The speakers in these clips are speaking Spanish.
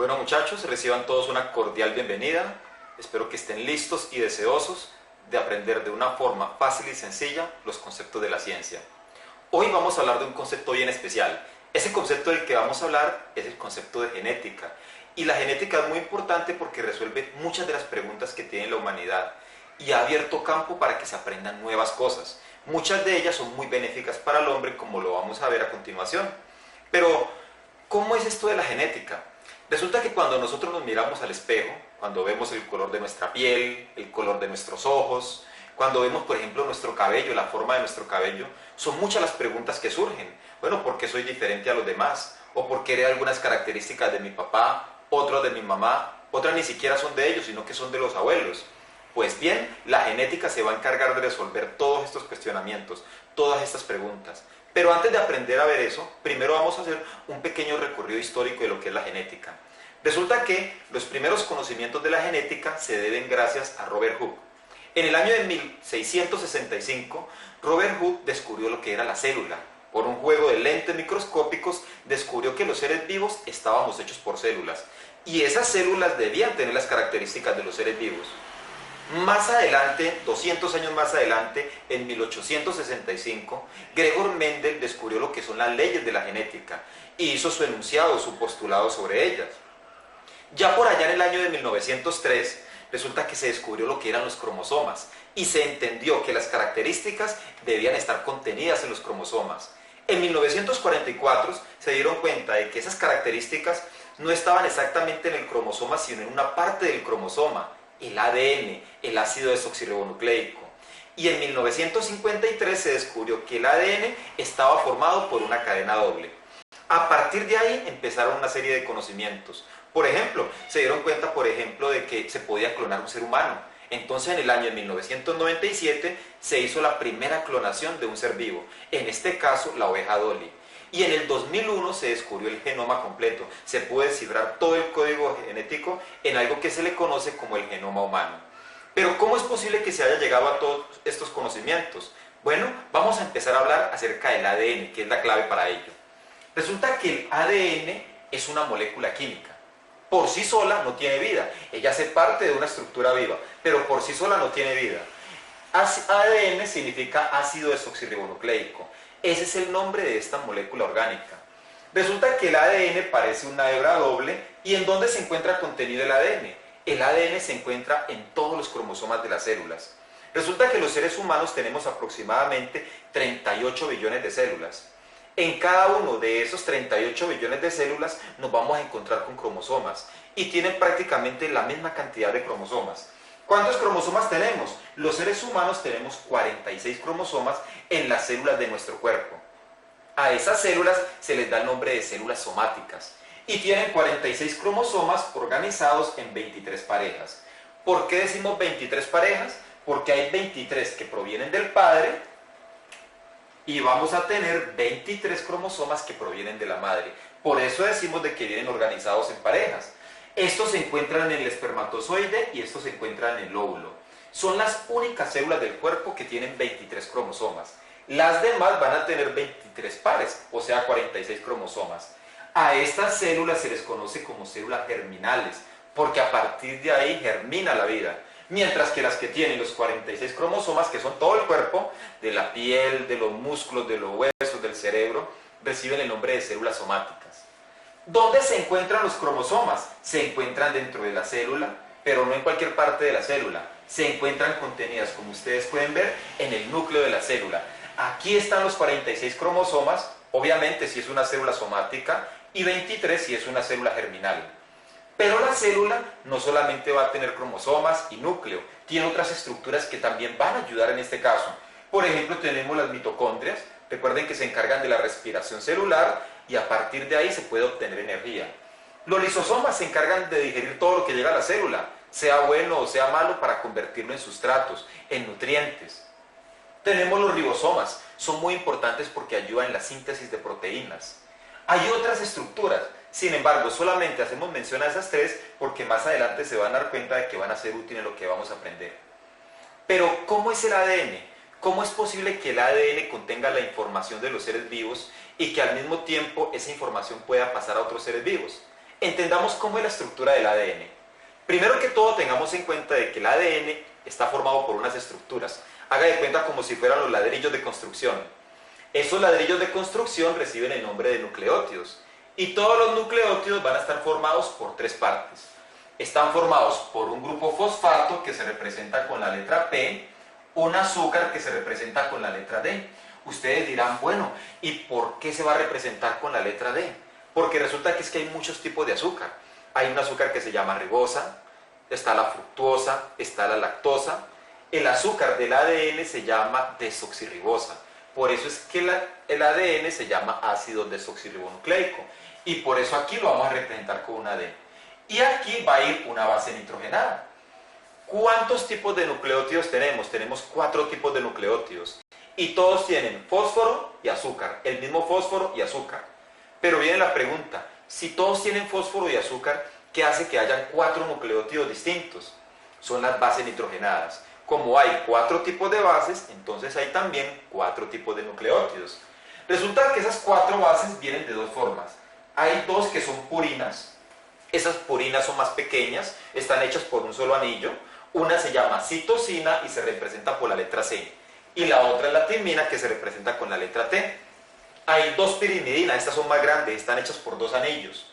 Bueno muchachos, reciban todos una cordial bienvenida. Espero que estén listos y deseosos de aprender de una forma fácil y sencilla los conceptos de la ciencia. Hoy vamos a hablar de un concepto bien especial. Ese concepto del que vamos a hablar es el concepto de genética. Y la genética es muy importante porque resuelve muchas de las preguntas que tiene la humanidad y ha abierto campo para que se aprendan nuevas cosas. Muchas de ellas son muy benéficas para el hombre, como lo vamos a ver a continuación. Pero, ¿cómo es esto de la genética? Resulta que cuando nosotros nos miramos al espejo, cuando vemos el color de nuestra piel, el color de nuestros ojos, cuando vemos, por ejemplo, nuestro cabello, la forma de nuestro cabello, son muchas las preguntas que surgen. Bueno, ¿por qué soy diferente a los demás? ¿O por qué heredé algunas características de mi papá, otras de mi mamá, otras ni siquiera son de ellos, sino que son de los abuelos? Pues bien, la genética se va a encargar de resolver todos estos cuestionamientos, todas estas preguntas. Pero antes de aprender a ver eso, primero vamos a hacer un pequeño recorrido histórico de lo que es la genética. Resulta que los primeros conocimientos de la genética se deben gracias a Robert Hooke. En el año de 1665, Robert Hooke descubrió lo que era la célula. Por un juego de lentes microscópicos, descubrió que los seres vivos estábamos hechos por células. Y esas células debían tener las características de los seres vivos. Más adelante, 200 años más adelante, en 1865, Gregor Mendel descubrió lo que son las leyes de la genética y hizo su enunciado, su postulado sobre ellas. Ya por allá en el año de 1903, resulta que se descubrió lo que eran los cromosomas y se entendió que las características debían estar contenidas en los cromosomas. En 1944 se dieron cuenta de que esas características no estaban exactamente en el cromosoma, sino en una parte del cromosoma, el ADN, el ácido desoxirribonucleico. Y en 1953 se descubrió que el ADN estaba formado por una cadena doble. A partir de ahí empezaron una serie de conocimientos. Por ejemplo, se dieron cuenta, de que se podía clonar un ser humano. Entonces, en el año de 1997 se hizo la primera clonación de un ser vivo, en este caso la oveja Dolly. Y en el 2001 se descubrió el genoma completo. Se pudo descifrar todo el código genético en algo que se le conoce como el genoma humano. Pero ¿cómo es posible que se haya llegado a todos estos conocimientos? Bueno, vamos a empezar a hablar acerca del ADN, que es la clave para ello. Resulta que el ADN es una molécula química. Por sí sola no tiene vida. Ella hace parte de una estructura viva, pero por sí sola no tiene vida. ADN significa ácido desoxirribonucleico. Ese es el nombre de esta molécula orgánica. Resulta que el ADN parece una hebra doble. ¿Y en dónde se encuentra contenido el ADN? El ADN se encuentra en todos los cromosomas de las células. Resulta que los seres humanos tenemos aproximadamente 38 billones de células. En cada uno de esos 38 billones de células nos vamos a encontrar con cromosomas y tienen prácticamente la misma cantidad de cromosomas. ¿Cuántos cromosomas tenemos? Los seres humanos tenemos 46 cromosomas en las células de nuestro cuerpo. A esas células se les da el nombre de células somáticas y tienen 46 cromosomas organizados en 23 parejas. ¿Por qué decimos 23 parejas? Porque hay 23 que provienen del padre y vamos a tener 23 cromosomas que provienen de la madre. Por eso decimos de que vienen organizados en parejas. Estos se encuentran en el espermatozoide y estos se encuentran en el óvulo. Son las únicas células del cuerpo que tienen 23 cromosomas. Las demás van a tener 23 pares, o sea 46 cromosomas. A estas células se les conoce como células germinales, porque a partir de ahí germina la vida. Mientras que las que tienen los 46 cromosomas, que son todo el cuerpo, de la piel, de los músculos, de los huesos, del cerebro, reciben el nombre de células somáticas. ¿Dónde se encuentran los cromosomas? Se encuentran dentro de la célula, pero no en cualquier parte de la célula. Se encuentran contenidas, como ustedes pueden ver, en el núcleo de la célula. Aquí están los 46 cromosomas, obviamente si es una célula somática, y 23 si es una célula germinal. Pero la célula no solamente va a tener cromosomas y núcleo, tiene otras estructuras que también van a ayudar en este caso. Por ejemplo, tenemos las mitocondrias, recuerden que se encargan de la respiración celular y a partir de ahí se puede obtener energía. Los lisosomas se encargan de digerir todo lo que llega a la célula, sea bueno o sea malo, para convertirlo en sustratos, en nutrientes. Tenemos los ribosomas, son muy importantes porque ayudan en la síntesis de proteínas. Hay otras estructuras, sin embargo, solamente hacemos mención a esas tres porque más adelante se van a dar cuenta de que van a ser útiles en lo que vamos a aprender. Pero, ¿cómo es el ADN? ¿Cómo es posible que el ADN contenga la información de los seres vivos y que al mismo tiempo esa información pueda pasar a otros seres vivos? Entendamos cómo es la estructura del ADN. Primero que todo, tengamos en cuenta de que el ADN está formado por unas estructuras. Haga de cuenta como si fueran los ladrillos de construcción. Esos ladrillos de construcción reciben el nombre de nucleótidos. Y todos los nucleótidos van a estar formados por tres partes. Están formados por un grupo fosfato que se representa con la letra P, un azúcar que se representa con la letra D. Ustedes dirán, bueno, ¿y por qué se va a representar con la letra D? Porque resulta que es que hay muchos tipos de azúcar. Hay un azúcar que se llama ribosa, está la fructuosa, está la lactosa. El azúcar del ADN se llama desoxirribosa. Por eso es que el ADN se llama ácido desoxirribonucleico. Y por eso aquí lo vamos a representar con una D. Y aquí va a ir una base nitrogenada. ¿Cuántos tipos de nucleótidos tenemos? Tenemos 4 tipos de nucleótidos. Y todos tienen fósforo y azúcar. El mismo fósforo y azúcar. Pero viene la pregunta, si todos tienen fósforo y azúcar, ¿qué hace que hayan 4 nucleótidos distintos? Son las bases nitrogenadas. Como hay 4 tipos de bases, entonces hay también 4 tipos de nucleótidos. Resulta que esas 4 bases vienen de 2 formas. Hay 2 que son purinas. Esas purinas son más pequeñas, están hechas por un solo anillo. Una se llama citosina y se representa por la letra C. Y la otra es la timina, que se representa con la letra T. Hay 2 pirimidinas, estas son más grandes, están hechas por 2 anillos.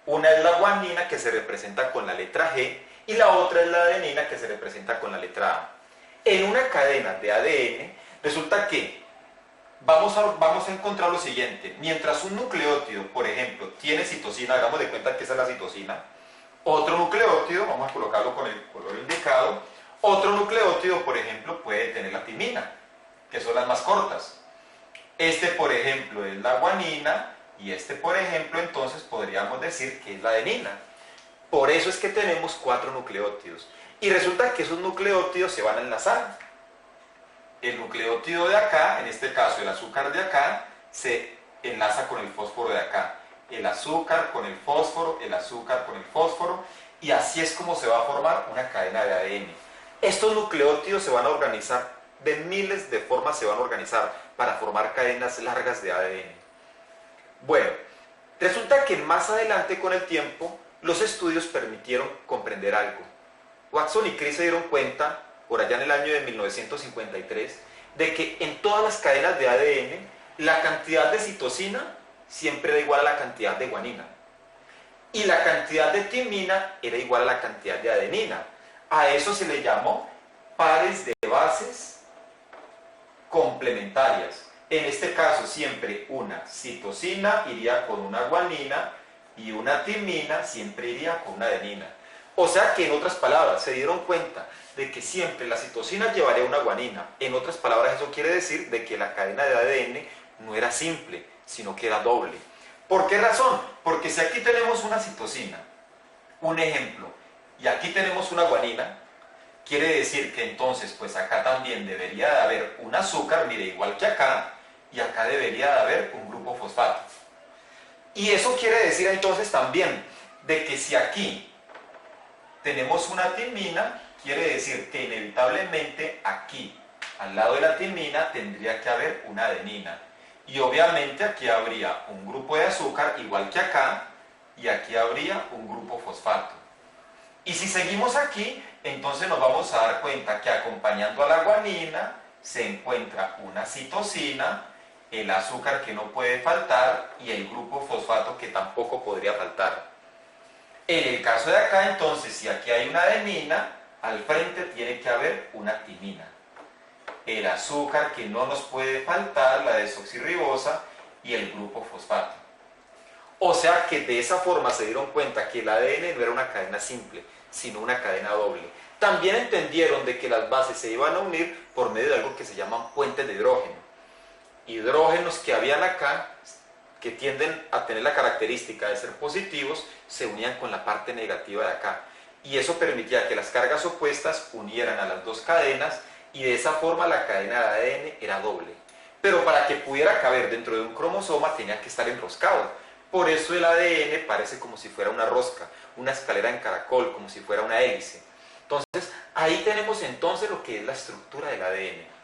Una es la guanina, que se representa con la letra G, y la otra es la adenina, que se representa con la letra A. En una cadena de ADN, resulta que vamos a encontrar lo siguiente. Mientras un nucleótido, por ejemplo, tiene citosina, hagamos de cuenta que esa es la citosina, otro nucleótido, vamos a colocarlo con el color indicado, otro nucleótido, por ejemplo, puede tener la timina, que son las más cortas. Este, por ejemplo, es la guanina y este, por ejemplo, entonces podríamos decir que es la adenina. Por eso es que tenemos 4 nucleótidos. Y resulta que esos nucleótidos se van a enlazar. El nucleótido de acá, en este caso el azúcar de acá, se enlaza con el fósforo de acá. El azúcar con el fósforo, el azúcar con el fósforo, y así es como se va a formar una cadena de ADN. Estos nucleótidos se van a organizar, de miles de formas se van a organizar para formar cadenas largas de ADN. Bueno, resulta que más adelante con el tiempo, los estudios permitieron comprender algo. Watson y Crick se dieron cuenta, por allá en el año de 1953, de que en todas las cadenas de ADN, la cantidad de citosina siempre era igual a la cantidad de guanina. Y la cantidad de timina era igual a la cantidad de adenina. A eso se le llamó pares de bases complementarias. En este caso, siempre una citosina iría con una guanina y una timina siempre iría con una adenina. O sea que, en otras palabras, se dieron cuenta de que siempre la citosina llevaría una guanina. En otras palabras, eso quiere decir de que la cadena de ADN no era simple, sino que era doble. ¿Por qué razón? Porque si aquí tenemos una citosina, un ejemplo, y aquí tenemos una guanina, quiere decir que entonces, pues acá también debería de haber un azúcar, mire, igual que acá, y acá debería de haber un grupo fosfato. Y eso quiere decir entonces también de que si aquí tenemos una timina, quiere decir que inevitablemente aquí, al lado de la timina, tendría que haber una adenina. Y obviamente aquí habría un grupo de azúcar, igual que acá, y aquí habría un grupo fosfato. Y si seguimos aquí, entonces nos vamos a dar cuenta que acompañando a la guanina se encuentra una citosina, el azúcar que no puede faltar y el grupo fosfato que tampoco podría faltar. En el caso de acá, entonces, si aquí hay una adenina, al frente tiene que haber una timina. El azúcar que no nos puede faltar, la desoxirribosa, y el grupo fosfato. O sea que de esa forma se dieron cuenta que el ADN no era una cadena simple, sino una cadena doble. También entendieron de que las bases se iban a unir por medio de algo que se llaman puentes de hidrógeno. Hidrógenos que habían acá, que tienden a tener la característica de ser positivos, se unían con la parte negativa de acá. Y eso permitía que las cargas opuestas unieran a las dos cadenas, y de esa forma la cadena de ADN era doble. Pero para que pudiera caber dentro de un cromosoma tenía que estar enroscado. Por eso el ADN parece como si fuera una rosca, una escalera en caracol, como si fuera una hélice. Entonces, ahí tenemos entonces lo que es la estructura del ADN.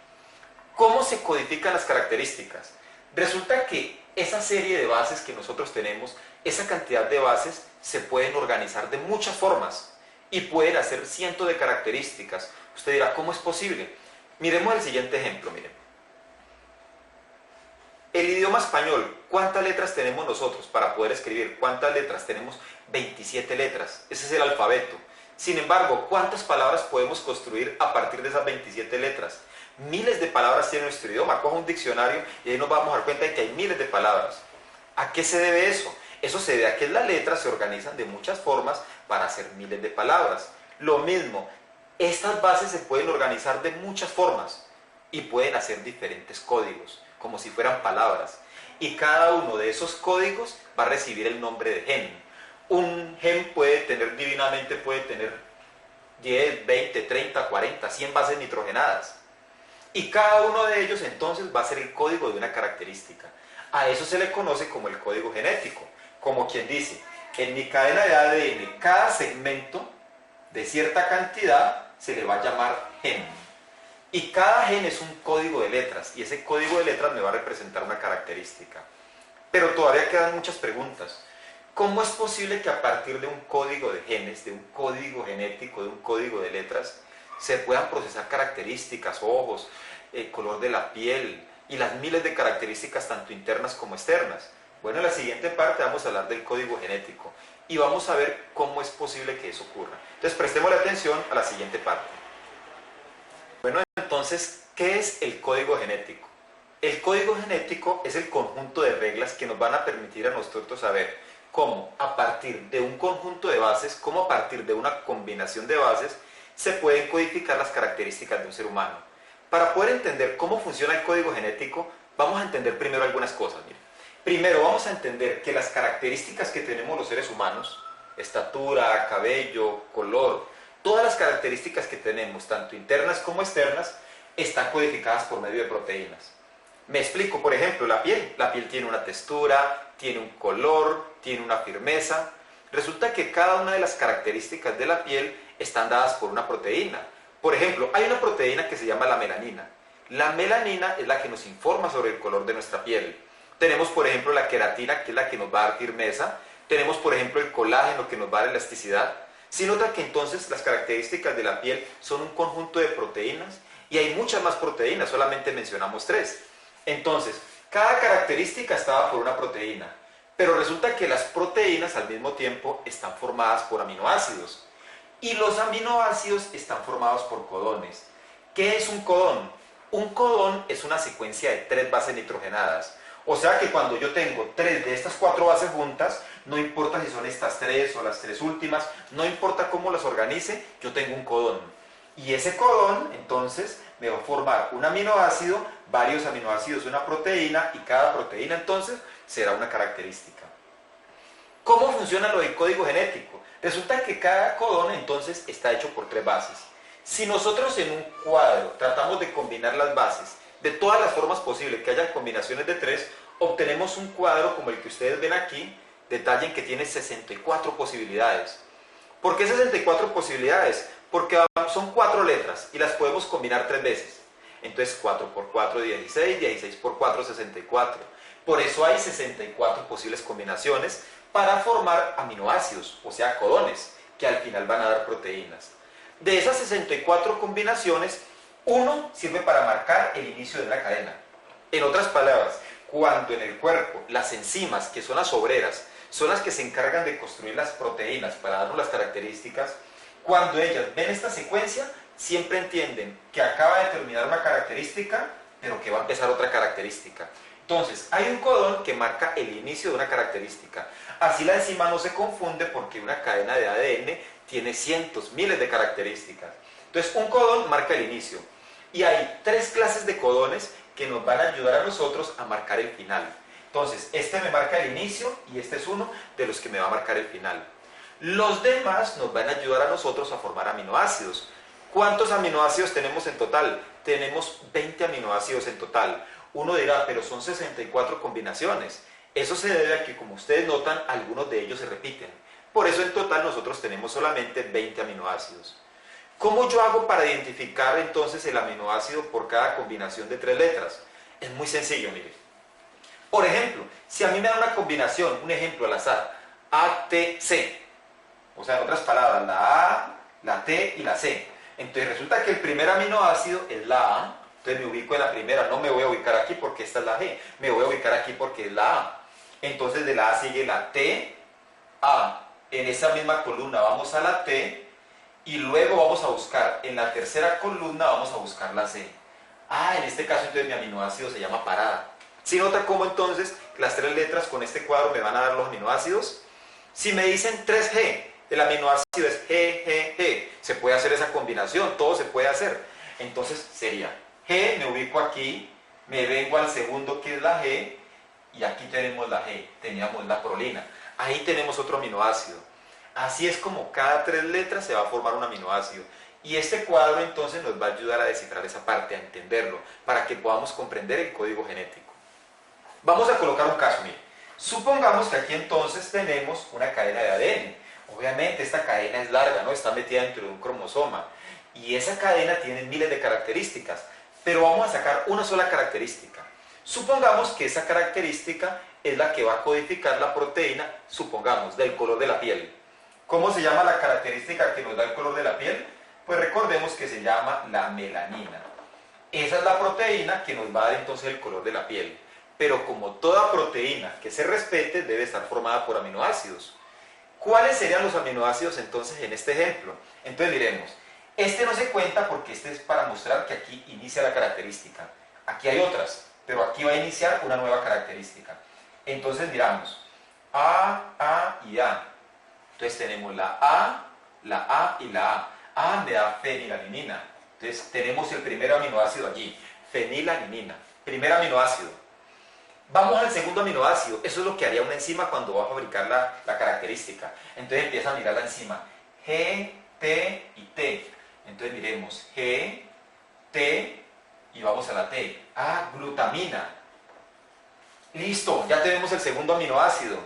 ¿Cómo se codifican las características? Resulta que esa serie de bases que nosotros tenemos, esa cantidad de bases se pueden organizar de muchas formas y pueden hacer cientos de características. Usted dirá, ¿cómo es posible? Miremos el siguiente ejemplo, miren. El idioma español, ¿cuántas letras tenemos nosotros para poder escribir? ¿Cuántas letras? Tenemos 27 letras. Ese es el alfabeto. Sin embargo, ¿cuántas palabras podemos construir a partir de esas 27 letras? Miles de palabras tiene nuestro idioma. Coja un diccionario y ahí nos vamos a dar cuenta de que hay miles de palabras. ¿A qué se debe eso? Eso se debe a que las letras se organizan de muchas formas para hacer miles de palabras. Lo mismo, estas bases se pueden organizar de muchas formas y pueden hacer diferentes códigos, como si fueran palabras. Y cada uno de esos códigos va a recibir el nombre de gen. Un gen divinamente puede tener 10, 20, 30, 40, 100 bases nitrogenadas. Y cada uno de ellos entonces va a ser el código de una característica. A eso se le conoce como el código genético. Como quien dice, en mi cadena de ADN, cada segmento de cierta cantidad se le va a llamar gen. Y cada gen es un código de letras, y ese código de letras me va a representar una característica. Pero todavía quedan muchas preguntas. ¿Cómo es posible que a partir de un código de genes, de un código genético, de un código de letras, se puedan procesar características, ojos, color de la piel y las miles de características tanto internas como externas? Bueno, en la siguiente parte vamos a hablar del código genético y vamos a ver cómo es posible que eso ocurra. Entonces prestemos atención a la siguiente parte. Bueno, entonces, ¿qué es el código genético? El código genético es el conjunto de reglas que nos van a permitir a nosotros saber cómo a partir de un conjunto de bases, cómo a partir de una combinación de bases, se pueden codificar las características de un ser humano. Para poder entender cómo funciona el código genético, vamos a entender primero algunas cosas. Miren. Primero vamos a entender que las características que tenemos los seres humanos, estatura, cabello, color, todas las características que tenemos, tanto internas como externas, están codificadas por medio de proteínas. Me explico, por ejemplo, la piel. La piel tiene una textura, tiene un color, tiene una firmeza. Resulta que cada una de las características de la piel están dadas por una proteína. Por ejemplo, hay una proteína que se llama la melanina. La melanina es la que nos informa sobre el color de nuestra piel. Tenemos, por ejemplo, la queratina, que es la que nos va a dar firmeza. Tenemos, por ejemplo, el colágeno, que nos va a dar elasticidad. Se nota que entonces las características de la piel son un conjunto de proteínas y hay muchas más proteínas, solamente mencionamos 3. Entonces, cada característica estaba por una proteína, pero resulta que las proteínas al mismo tiempo están formadas por aminoácidos y los aminoácidos están formados por codones. ¿Qué es un codón? Un codón es una secuencia de 3 bases nitrogenadas. O sea que cuando yo tengo 3 de estas 4 bases juntas, no importa si son estas 3 o las 3 últimas, no importa cómo las organice, yo tengo un codón. Y ese codón, entonces, me va a formar un aminoácido, varios aminoácidos de una proteína, y cada proteína, entonces, será una característica. ¿Cómo funciona lo del código genético? Resulta que cada codón, entonces, está hecho por 3 bases. Si nosotros en un cuadro tratamos de combinar las bases de todas las formas posibles, que haya combinaciones de 3, obtenemos un cuadro como el que ustedes ven aquí, detallen que tiene 64 posibilidades. ¿Por qué 64 posibilidades? Porque son 4 letras y las podemos combinar 3 veces. Entonces 4 por 4, 16, 16 por 4, 64. Por eso hay 64 posibles combinaciones para formar aminoácidos, o sea, codones, que al final van a dar proteínas. De esas 64 combinaciones, uno sirve para marcar el inicio de una cadena. En otras palabras, cuando en el cuerpo las enzimas, que son las obreras, son las que se encargan de construir las proteínas para darnos las características, cuando ellas ven esta secuencia, siempre entienden que acaba de terminar una característica, pero que va a empezar otra característica. Entonces, hay un codón que marca el inicio de una característica. Así la enzima no se confunde porque una cadena de ADN tiene cientos, miles de características. Entonces, un codón marca el inicio. Y hay 3 clases de codones que nos van a ayudar a nosotros a marcar el final. Entonces, este me marca el inicio y este es uno de los que me va a marcar el final. Los demás nos van a ayudar a nosotros a formar aminoácidos. ¿Cuántos aminoácidos tenemos en total? Tenemos 20 aminoácidos en total. Uno dirá, pero son 64 combinaciones. Eso se debe a que, como ustedes notan, algunos de ellos se repiten. Por eso en total nosotros tenemos solamente 20 aminoácidos. ¿Cómo yo hago para identificar entonces el aminoácido por cada combinación de 3 letras? Es muy sencillo, miren. Por ejemplo, si a mí me da una combinación, un ejemplo al azar, ATC, o sea, en otras palabras, la A, la T y la C. Entonces resulta que el primer aminoácido es la A, entonces me ubico en la primera, no me voy a ubicar aquí porque esta es la G, me voy a ubicar aquí porque es la A. Entonces de la A sigue la T, A. En esa misma columna vamos a la T y luego vamos a buscar, en la tercera columna vamos a buscar la C. En este caso entonces mi aminoácido se llama parada. ¿Sí nota cómo entonces las tres letras con este cuadro me van a dar los aminoácidos? Si me dicen 3G, el aminoácido es G, G, G. Se puede hacer esa combinación, todo se puede hacer. Entonces sería G, me ubico aquí, me vengo al segundo que es la G, y aquí tenemos la G, teníamos la prolina. Ahí tenemos otro aminoácido. Así es como cada tres letras se va a formar un aminoácido. Y este cuadro entonces nos va a ayudar a descifrar esa parte, a entenderlo, para que podamos comprender el código genético. Vamos a colocar un caso, mire. Supongamos que aquí entonces tenemos una cadena de ADN. Obviamente esta cadena es larga, ¿no? Está metida dentro de un cromosoma. Y esa cadena tiene miles de características. Pero vamos a sacar una sola característica. Supongamos que esa característica es la que va a codificar la proteína, supongamos, del color de la piel. ¿Cómo se llama la característica que nos da el color de la piel? Pues recordemos que se llama la melanina. Esa es la proteína que nos va a dar entonces el color de la piel. Pero como toda proteína que se respete debe estar formada por aminoácidos. ¿Cuáles serían los aminoácidos entonces en este ejemplo? Entonces diremos, este no se cuenta porque este es para mostrar que aquí inicia la característica. Aquí hay otras, pero aquí va a iniciar una nueva característica. Entonces miramos, A y A. Entonces tenemos la A y la A. A me da fenilalanina. Entonces tenemos el primer aminoácido allí, fenilalanina, primer aminoácido. Vamos al segundo aminoácido, eso es lo que haría una enzima cuando va a fabricar la característica. Entonces empieza a mirar la enzima, G, T y T. Entonces miremos, G, T y vamos a la T. Glutamina. Listo, ya tenemos el segundo aminoácido.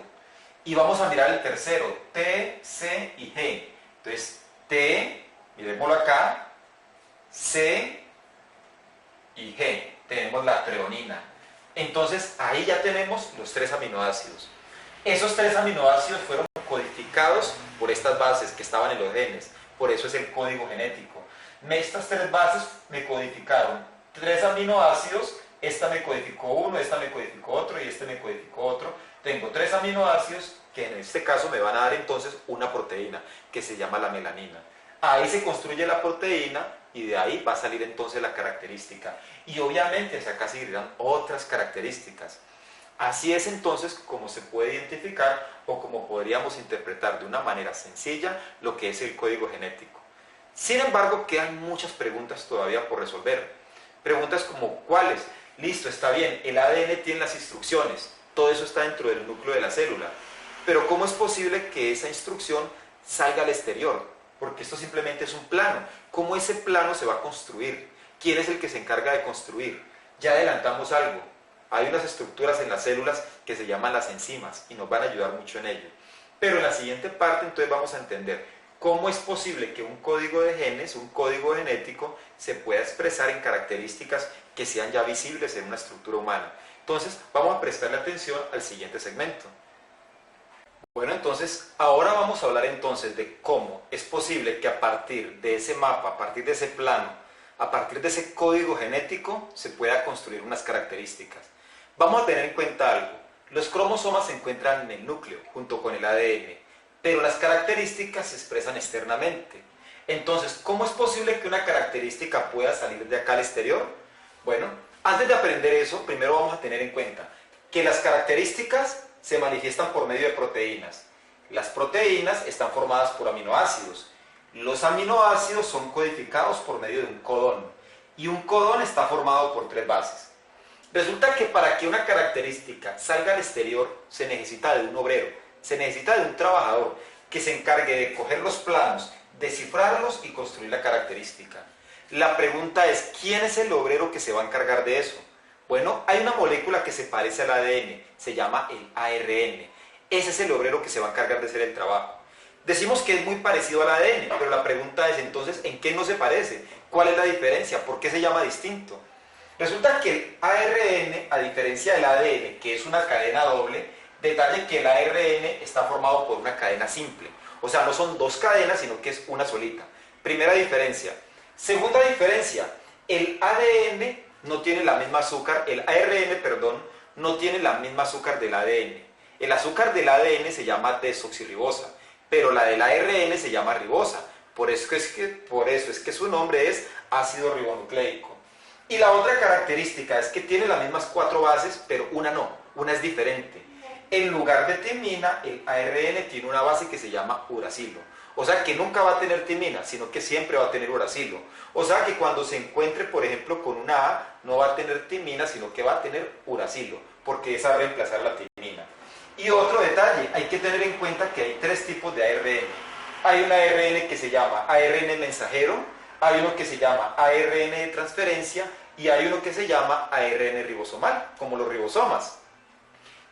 Y vamos a mirar el tercero, T, C y G. Entonces, T, miremoslo acá, C y G. Tenemos la treonina. Entonces, ahí ya tenemos los tres aminoácidos. Esos tres aminoácidos fueron codificados por estas bases que estaban en los genes. Por eso es el código genético. Estas tres bases me codificaron tres aminoácidos. Esta me codificó uno, esta me codificó otro y este me codificó otro. Tengo tres aminoácidos que en este caso me van a dar entonces una proteína que se llama la melanina. Ahí se construye la proteína y de ahí va a salir entonces la característica. Y obviamente hacia acá seguirán otras características. Así es entonces como se puede identificar o como podríamos interpretar de una manera sencilla lo que es el código genético. Sin embargo, quedan muchas preguntas todavía por resolver. Preguntas como ¿cuáles? Listo, está bien, el ADN tiene las instrucciones, todo eso está dentro del núcleo de la célula. Pero ¿cómo es posible que esa instrucción salga al exterior? Porque esto simplemente es un plano. ¿Cómo ese plano se va a construir? ¿Quién es el que se encarga de construir? Ya adelantamos algo. Hay unas estructuras en las células que se llaman las enzimas y nos van a ayudar mucho en ello. Pero en la siguiente parte entonces vamos a entender cómo es posible que un código de genes, un código genético, se pueda expresar en características que sean ya visibles en una estructura humana. Entonces vamos a prestarle atención al siguiente segmento. Bueno, entonces, ahora vamos a hablar entonces de cómo es posible que a partir de ese mapa, a partir de ese plano, a partir de ese código genético, se pueda construir unas características. Vamos a tener en cuenta algo. Los cromosomas se encuentran en el núcleo, junto con el ADN, pero las características se expresan externamente. Entonces, ¿cómo es posible que una característica pueda salir de acá al exterior? Bueno, antes de aprender eso, primero vamos a tener en cuenta que las características se manifiestan por medio de proteínas. Las proteínas están formadas por aminoácidos. Los aminoácidos son codificados por medio de un codón. Y un codón está formado por tres bases. Resulta que para que una característica salga al exterior se necesita de un obrero, se necesita de un trabajador que se encargue de coger los planos, descifrarlos y construir la característica. La pregunta es, ¿quién es el obrero que se va a encargar de eso? Bueno, hay una molécula que se parece al ADN, se llama el ARN. Ese es el obrero que se va a encargar de hacer el trabajo. Decimos que es muy parecido al ADN, pero la pregunta es entonces, ¿en qué no se parece? ¿Cuál es la diferencia? ¿Por qué se llama distinto? Resulta que el ARN, a diferencia del ADN, que es una cadena doble, detalle que el ARN está formado por una cadena simple. O sea, no son dos cadenas, sino que es una solita. Primera diferencia. Segunda diferencia, el ADN no tiene la misma azúcar, el ARN, perdón, no tiene la misma azúcar del ADN. El azúcar del ADN se llama desoxirribosa, pero la del ARN se llama ribosa. Por eso es que su nombre es ácido ribonucleico. Y la otra característica es que tiene las mismas 4 bases, pero una no, una es diferente. En lugar de timina, el ARN tiene una base que se llama uracilo. O sea que nunca va a tener timina, sino que siempre va a tener uracilo. O sea que cuando se encuentre, por ejemplo, con una A, no va a tener timina, sino que va a tener uracilo, porque esa va a reemplazar la timina. Y otro detalle, hay que tener en cuenta que hay 3 tipos de ARN. Hay un ARN que se llama ARN mensajero, hay uno que se llama ARN de transferencia y hay uno que se llama ARN ribosomal, como los ribosomas.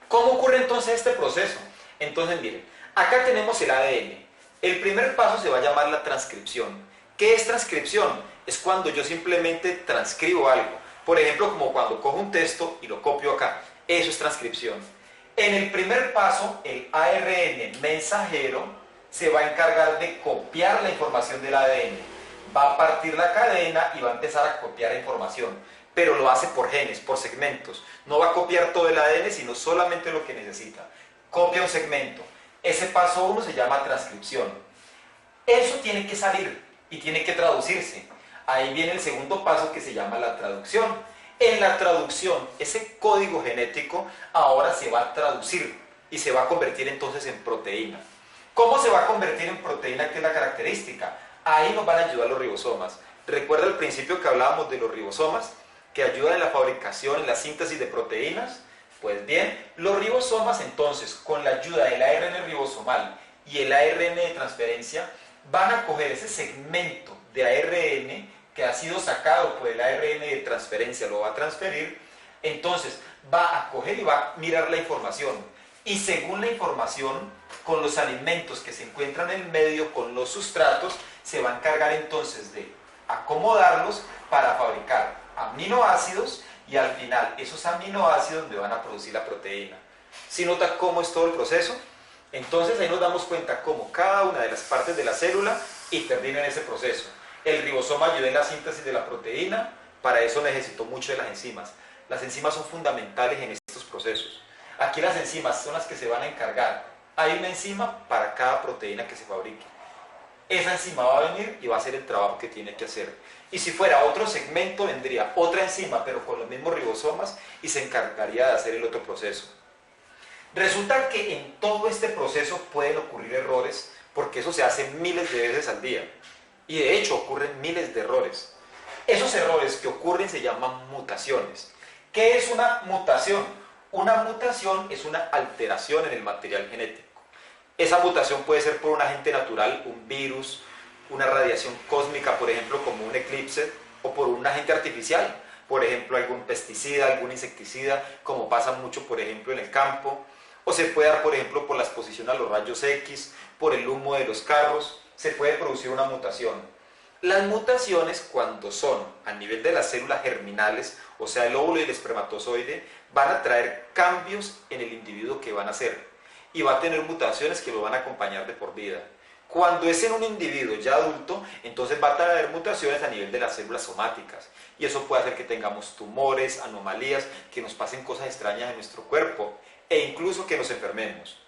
¿Cómo ocurre entonces este proceso? Entonces miren, acá tenemos el ADN. El primer paso se va a llamar la transcripción. ¿Qué es transcripción? Es cuando yo simplemente transcribo algo. Por ejemplo, como cuando cojo un texto y lo copio acá. Eso es transcripción. En el primer paso, el ARN mensajero se va a encargar de copiar la información del ADN. Va a partir la cadena y va a empezar a copiar información, pero lo hace por genes, por segmentos. No va a copiar todo el ADN, sino solamente lo que necesita. Copia un segmento. Ese paso 1 se llama transcripción. Eso tiene que salir y tiene que traducirse. Ahí viene el segundo paso que se llama la traducción. En la traducción, ese código genético ahora se va a traducir y se va a convertir entonces en proteína. ¿Cómo se va a convertir en proteína? ¿Qué es la característica? Ahí nos van a ayudar los ribosomas. Recuerda al principio que hablábamos de los ribosomas, que ayudan en la fabricación, en la síntesis de proteínas. Pues bien, los ribosomas entonces, con la ayuda del ARN ribosomal y el ARN de transferencia, van a coger ese segmento de ARN que ha sido sacado por el ARN de transferencia, lo va a transferir, entonces va a coger y va a mirar la información. Y según la información, con los alimentos que se encuentran en el medio, con los sustratos, se va a encargar entonces de acomodarlos para fabricar aminoácidos y al final esos aminoácidos me van a producir la proteína. ¿Sí nota cómo es todo el proceso? Entonces ahí nos damos cuenta cómo cada una de las partes de la célula interviene en ese proceso. El ribosoma ayuda en la síntesis de la proteína, para eso necesito mucho de las enzimas. Las enzimas son fundamentales en estos procesos. Aquí las enzimas son las que se van a encargar. Hay una enzima para cada proteína que se fabrique. Esa enzima va a venir y va a hacer el trabajo que tiene que hacer. Y si fuera otro segmento, vendría otra enzima, pero con los mismos ribosomas y se encargaría de hacer el otro proceso. Resulta que en todo este proceso pueden ocurrir errores, porque eso se hace miles de veces al día. Y de hecho ocurren miles de errores. Esos errores que ocurren se llaman mutaciones. ¿Qué es una mutación? Una mutación es una alteración en el material genético. Esa mutación puede ser por un agente natural, un virus, una radiación cósmica, por ejemplo, como un eclipse, o por un agente artificial, por ejemplo, algún pesticida, algún insecticida, como pasa mucho, por ejemplo, en el campo, o se puede dar, por ejemplo, por la exposición a los rayos X, por el humo de los carros, se puede producir una mutación. Las mutaciones, cuando son a nivel de las células germinales, o sea, el óvulo y el espermatozoide, van a traer cambios en el individuo que van a hacer y va a tener mutaciones que lo van a acompañar de por vida. Cuando es en un individuo ya adulto, entonces va a traer mutaciones a nivel de las células somáticas y eso puede hacer que tengamos tumores, anomalías, que nos pasen cosas extrañas en nuestro cuerpo e incluso que nos enfermemos.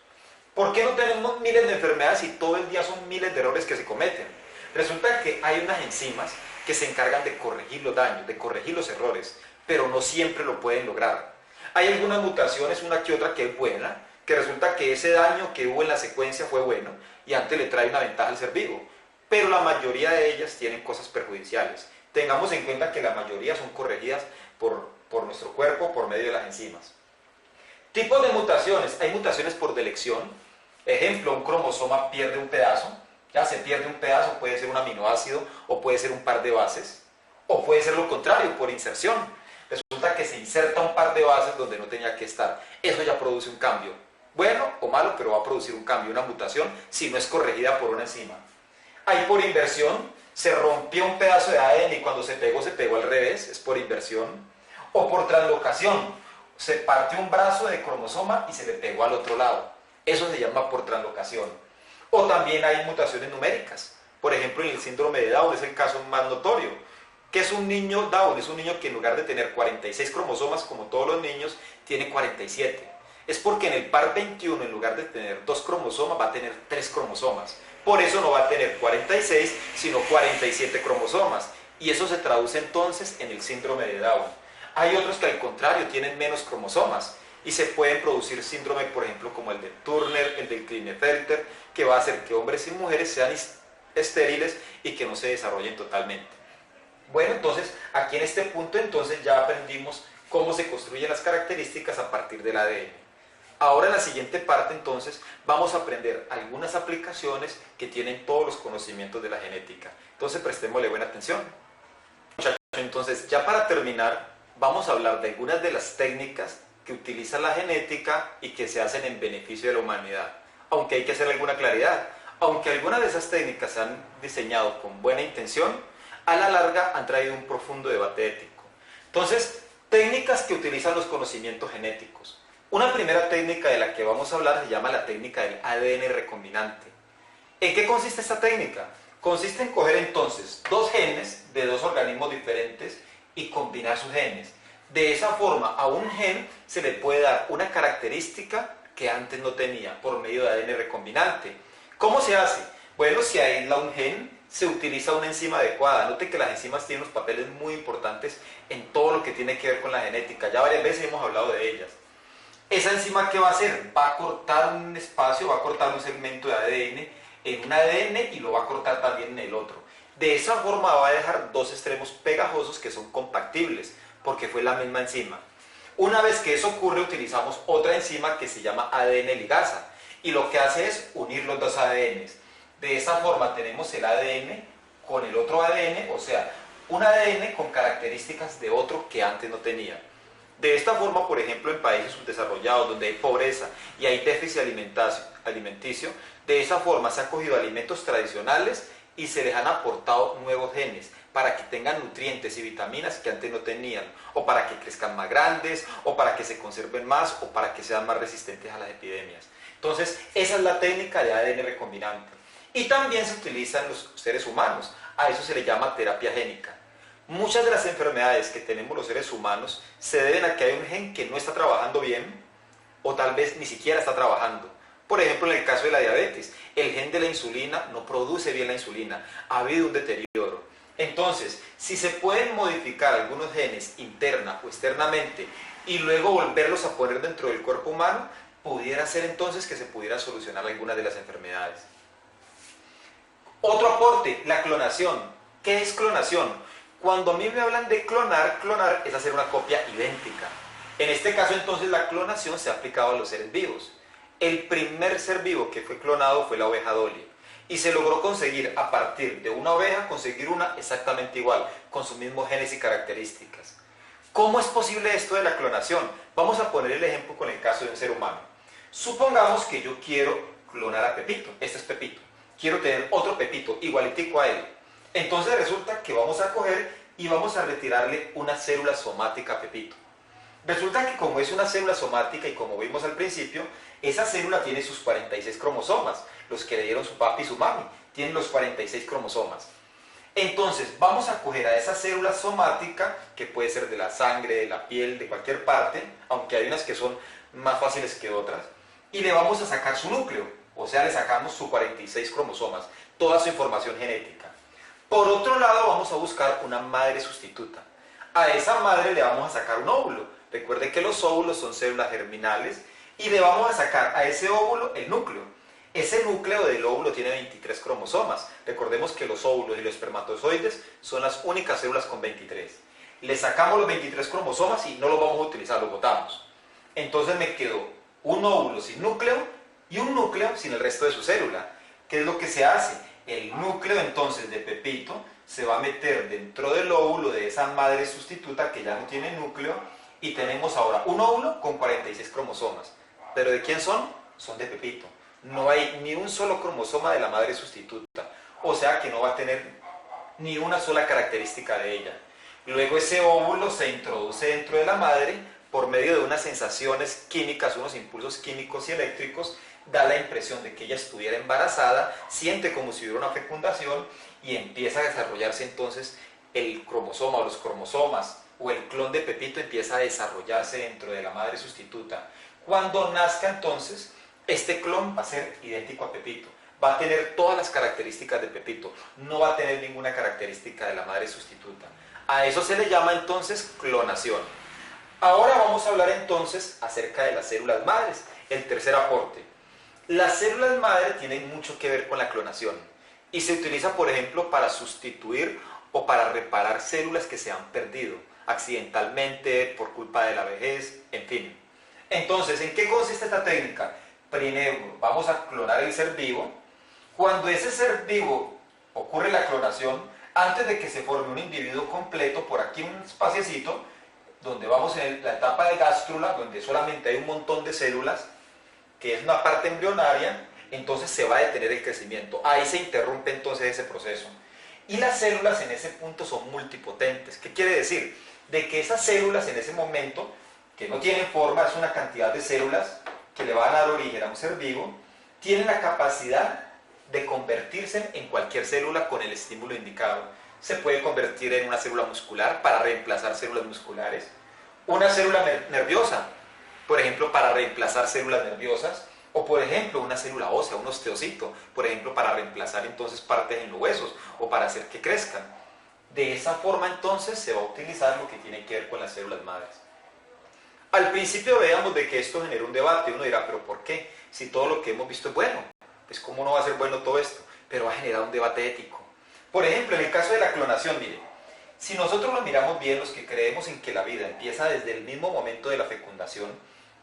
¿Por qué no tenemos miles de enfermedades y todo el día son miles de errores que se cometen? Resulta que hay unas enzimas que se encargan de corregir los daños, de corregir los errores, pero no siempre lo pueden lograr. Hay algunas mutaciones, una que otra que es buena, que resulta que ese daño que hubo en la secuencia fue bueno y antes le trae una ventaja al ser vivo, pero la mayoría de ellas tienen cosas perjudiciales. Tengamos en cuenta que la mayoría son corregidas por nuestro cuerpo por medio de las enzimas. Tipos de mutaciones. Hay mutaciones por delección. Ejemplo, un cromosoma pierde un pedazo. Ya se pierde un pedazo, puede ser un aminoácido o puede ser un par de bases. O puede ser lo contrario, por inserción. Resulta que se inserta un par de bases donde no tenía que estar. Eso ya produce un cambio. Bueno o malo, pero va a producir un cambio, una mutación, si no es corregida por una enzima. Hay por inversión. Se rompió un pedazo de ADN y cuando se pegó al revés. Es por inversión. O por translocación, se parte un brazo de cromosoma y se le pegó al otro lado. Eso se llama por translocación. O también hay mutaciones numéricas. Por ejemplo, en el síndrome de Down es el caso más notorio. ¿Qué es un niño Down? Es un niño que en lugar de tener 46 cromosomas como todos los niños, tiene 47. Es porque en el par 21, en lugar de tener 2 cromosomas, va a tener 3 cromosomas. Por eso no va a tener 46, sino 47 cromosomas. Y eso se traduce entonces en el síndrome de Down. Hay otros que al contrario tienen menos cromosomas y se pueden producir síndromes, por ejemplo, como el de Turner, el de Klinefelter, que va a hacer que hombres y mujeres sean estériles y que no se desarrollen totalmente. Bueno, entonces, aquí en este punto entonces ya aprendimos cómo se construyen las características a partir del ADN. Ahora en la siguiente parte entonces vamos a aprender algunas aplicaciones que tienen todos los conocimientos de la genética. Entonces prestémosle buena atención. Muchachos, entonces ya para terminar vamos a hablar de algunas de las técnicas que utiliza la genética y que se hacen en beneficio de la humanidad. Aunque hay que hacer alguna claridad, aunque algunas de esas técnicas se han diseñado con buena intención, a la larga han traído un profundo debate ético. Entonces, técnicas que utilizan los conocimientos genéticos. Una primera técnica de la que vamos a hablar se llama la técnica del ADN recombinante. ¿En qué consiste esta técnica? Consiste en coger entonces dos genes de dos organismos diferentes y combinar sus genes. De esa forma, a un gen se le puede dar una característica que antes no tenía por medio de ADN recombinante. ¿Cómo se hace? Bueno, si aísla un gen, se utiliza una enzima adecuada. Note que las enzimas tienen unos papeles muy importantes en todo lo que tiene que ver con la genética. Ya varias veces hemos hablado de ellas. ¿Esa enzima qué va a hacer? Va a cortar un espacio, va a cortar un segmento de ADN en un ADN y lo va a cortar también en el otro. De esa forma va a dejar dos extremos pegajosos que son compatibles, porque fue la misma enzima. Una vez que eso ocurre, utilizamos otra enzima que se llama ADN ligasa, y lo que hace es unir los dos ADNs. De esa forma tenemos el ADN con el otro ADN, o sea, un ADN con características de otro que antes no tenía. De esta forma, por ejemplo, en países subdesarrollados donde hay pobreza y hay déficit alimenticio, de esa forma se han cogido alimentos tradicionales y se les han aportado nuevos genes para que tengan nutrientes y vitaminas que antes no tenían, o para que crezcan más grandes, o para que se conserven más, o para que sean más resistentes a las epidemias. Entonces, esa es la técnica de ADN recombinante. Y también se utiliza en los seres humanos. A eso se le llama terapia génica. Muchas de las enfermedades que tenemos los seres humanos se deben a que hay un gen que no está trabajando bien, o tal vez ni siquiera está trabajando. Por ejemplo, en el caso de la diabetes, el gen de la insulina no produce bien la insulina, ha habido un deterioro. Entonces, si se pueden modificar algunos genes interna o externamente y luego volverlos a poner dentro del cuerpo humano, pudiera ser entonces que se pudiera solucionar algunas de las enfermedades. Otro aporte, la clonación. ¿Qué es clonación? Cuando a mí me hablan de clonar, clonar es hacer una copia idéntica. En este caso entonces la clonación se ha aplicado a los seres vivos. El primer ser vivo que fue clonado fue la oveja Dolly. Y se logró conseguir a partir de una oveja, conseguir una exactamente igual, con sus mismos genes y características. ¿Cómo es posible esto de la clonación? Vamos a poner el ejemplo con el caso de un ser humano. Supongamos que yo quiero clonar a Pepito. Este es Pepito. Quiero tener otro Pepito, igualitico a él. Entonces resulta que vamos a coger y vamos a retirarle una célula somática a Pepito. Resulta que como es una célula somática y como vimos al principio, esa célula tiene sus 46 cromosomas, los que le dieron su papi y su mami, tienen los 46 cromosomas. Entonces vamos a coger a esa célula somática, que puede ser de la sangre, de la piel, de cualquier parte, aunque hay unas que son más fáciles que otras, y le vamos a sacar su núcleo, o sea, le sacamos sus 46 cromosomas, toda su información genética. Por otro lado, vamos a buscar una madre sustituta. A esa madre le vamos a sacar un óvulo. Recuerden que los óvulos son células germinales y le vamos a sacar a ese óvulo el núcleo. Ese núcleo del óvulo tiene 23 cromosomas. Recordemos que los óvulos y los espermatozoides son las únicas células con 23. Le sacamos los 23 cromosomas y no los vamos a utilizar, los botamos. Entonces me quedó un óvulo sin núcleo y un núcleo sin el resto de su célula. ¿Qué es lo que se hace? El núcleo entonces de Pepito se va a meter dentro del óvulo de esa madre sustituta que ya no tiene núcleo y tenemos ahora un óvulo con 46 cromosomas. ¿Pero de quién son? Son de Pepito. No hay ni un solo cromosoma de la madre sustituta, o sea que no va a tener ni una sola característica de ella. Luego ese óvulo se introduce dentro de la madre por medio de unas sensaciones químicas, unos impulsos químicos y eléctricos, da la impresión de que ella estuviera embarazada, siente como si hubiera una fecundación y empieza a desarrollarse entonces el cromosoma o los cromosomas o el clon de Pepito empieza a desarrollarse dentro de la madre sustituta. Cuando nazca entonces, este clon va a ser idéntico a Pepito, va a tener todas las características de Pepito, no va a tener ninguna característica de la madre sustituta. A eso se le llama entonces clonación. Ahora vamos a hablar entonces acerca de las células madres, el tercer aporte. Las células madre tienen mucho que ver con la clonación y se utiliza, por ejemplo, para sustituir o para reparar células que se han perdido accidentalmente, por culpa de la vejez, en fin. Entonces, ¿en qué consiste esta técnica? Primero, vamos a clonar el ser vivo. Cuando ese ser vivo ocurre la clonación, antes de que se forme un individuo completo, por aquí un espaciecito, donde vamos en la etapa de gástrula, donde solamente hay un montón de células, que es una parte embrionaria, entonces se va a detener el crecimiento. Ahí se interrumpe entonces ese proceso. Y las células en ese punto son multipotentes. ¿Qué quiere decir? De que esas células en ese momento, que no tienen forma, es una cantidad de células que le van a dar origen a un ser vivo, tienen la capacidad de convertirse en cualquier célula con el estímulo indicado. Se puede convertir en una célula muscular para reemplazar células musculares, una célula nerviosa, por ejemplo, para reemplazar células nerviosas, o por ejemplo una célula ósea, un osteocito, por ejemplo, para reemplazar entonces partes en los huesos o para hacer que crezcan. De esa forma entonces se va a utilizar lo que tiene que ver con las células madres. Al principio veamos de que esto genera un debate, uno dirá, pero ¿por qué? Si todo lo que hemos visto es bueno, pues ¿cómo no va a ser bueno todo esto? Pero va a generar un debate ético. Por ejemplo, en el caso de la clonación, mire, si nosotros lo miramos bien, los que creemos en que la vida empieza desde el mismo momento de la fecundación,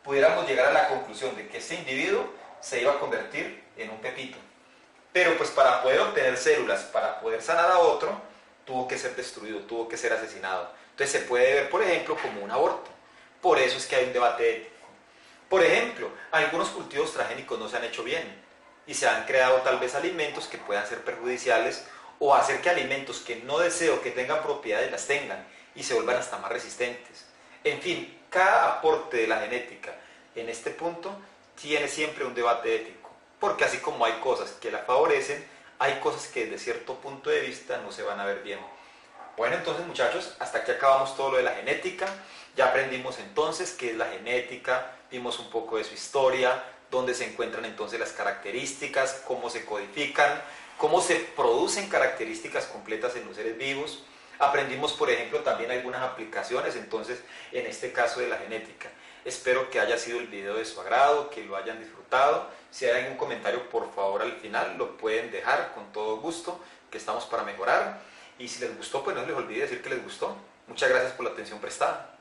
pudiéramos llegar a la conclusión de que ese individuo se iba a convertir en un Pepito. Pero pues para poder obtener células, para poder sanar a otro, tuvo que ser destruido, tuvo que ser asesinado. Entonces se puede ver, por ejemplo, como un aborto. Por eso es que hay un debate ético. Por ejemplo, algunos cultivos transgénicos no se han hecho bien y se han creado tal vez alimentos que puedan ser perjudiciales o hacer que alimentos que no deseo que tengan propiedades las tengan y se vuelvan hasta más resistentes. En fin, cada aporte de la genética en este punto tiene siempre un debate ético, porque así como hay cosas que la favorecen, hay cosas que desde cierto punto de vista no se van a ver bien. Bueno, entonces muchachos, hasta aquí acabamos todo lo de la genética. Ya aprendimos entonces qué es la genética, vimos un poco de su historia, dónde se encuentran entonces las características, cómo se codifican, cómo se producen características completas en los seres vivos. Aprendimos, por ejemplo, también algunas aplicaciones, entonces, en este caso de la genética. Espero que haya sido el video de su agrado, que lo hayan disfrutado. Si hay algún comentario, por favor, al final lo pueden dejar con todo gusto, que estamos para mejorar. Y si les gustó, pues no les olvide decir que les gustó. Muchas gracias por la atención prestada.